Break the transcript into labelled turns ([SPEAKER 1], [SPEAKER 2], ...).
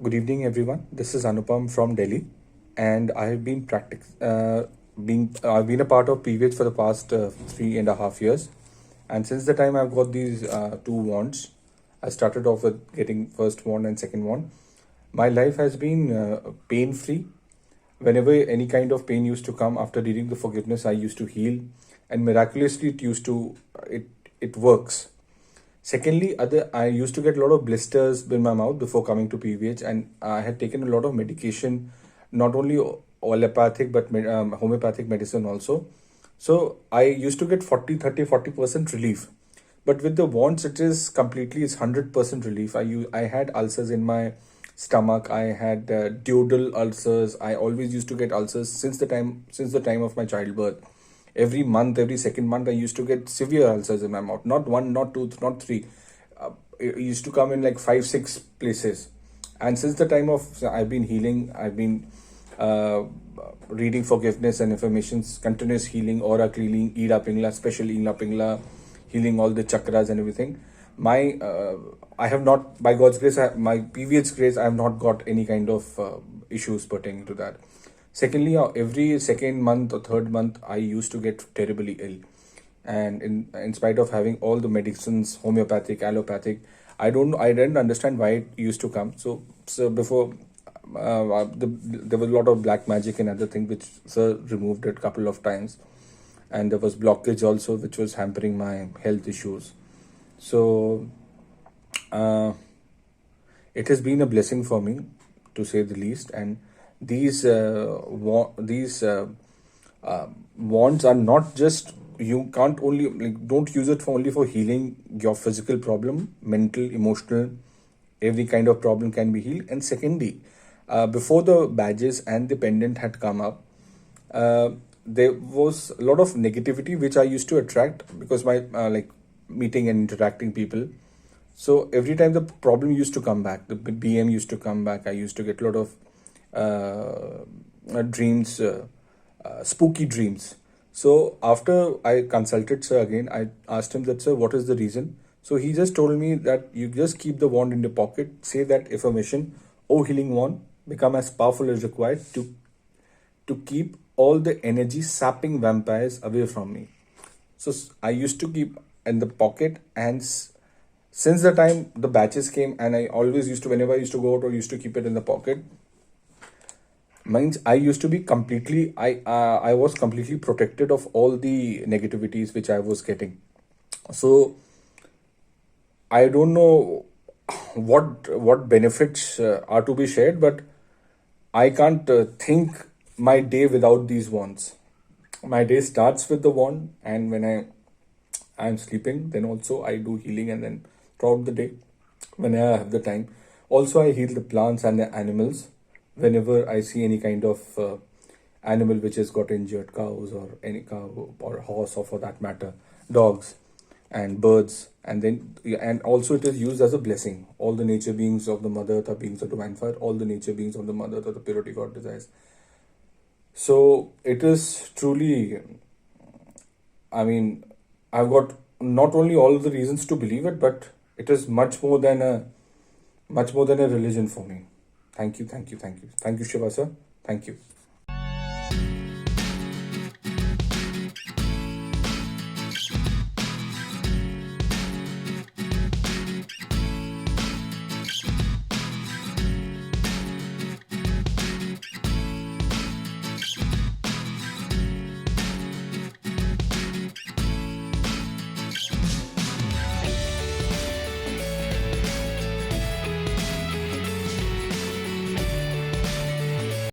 [SPEAKER 1] Good evening, everyone. This is Anupam from Delhi, and I have been I've been a part of PVH for the past 3.5 years, and since the time I've got these two wands, I started off with getting first wand and second wand. My life has been pain free. Whenever any kind of pain used to come after reading the forgiveness, I used to heal, and miraculously it works. Secondly, other I used to get a lot of blisters in my mouth before coming to PVH, and I had taken a lot of medication, not only allopathic but homeopathic medicine also. So I used to get 40% relief. But with the wands, it's 100% relief. I had ulcers in my stomach. I had duodenal ulcers. I always used to get ulcers since the time of my childbirth. Every month, every second month, I used to get severe ulcers in my mouth. Not one, not two, not three. It used to come in like 5, 6 places. And since the time of I've been healing, I've been uh, reading forgiveness and affirmations, continuous healing, aura cleaning, Ida Pingla, special Ida Pingla, healing all the chakras and everything. I have not, by God's grace, my previous grace, I have not got any kind of issues pertaining to that. Secondly, every second month or third month, I used to get terribly ill, and in spite of having all the medicines, homeopathic, allopathic, I didn't understand why it used to come. So before, there was a lot of black magic and other thing which sir removed it couple of times, and there was blockage also which was hampering my health issues. So uh, it has been a blessing for me, to say the least. And these wands are not just, you can't only, like, don't use it for only for healing your physical problem, mental, emotional, every kind of problem can be healed. And secondly, before the badges and the pendant had come up, uh, there was a lot of negativity which I used to attract because my like meeting and interacting people. So every time the problem used to come back, the BM used to come back, I used to get a lot of dreams, spooky dreams. So after I consulted sir again, I asked him that, sir, what is the reason? So he just told me that you just keep the wand in your pocket, say that affirmation, "Oh healing wand, become as powerful as required to keep all the energy sapping vampires away from me." So I used to keep in the pocket, and since the time the batches came, and I always used to, whenever I used to go out, or used to keep it in the pocket, means I used to be completely, I was completely protected of all the negativities which I was getting. So I don't know what benefits are to be shared, but I can't think my day without these wands. My day starts with the wand, and when I'm sleeping, then also I do healing, and then throughout the day, when I have the time, also I heal the plants and the animals. Whenever I see any kind of animal which has got injured, cows or any cow or horse, or for that matter, dogs and birds, and then, yeah, and also it is used as a blessing. All the nature beings of the mother, the beings of divine fire, all the nature beings of the mother, the purity God desires. So it is truly, I mean, I've got not only all the reasons to believe it, but it is much more than a religion for me. Thank you, thank you, thank you. Thank you, Shiva sir. Thank you.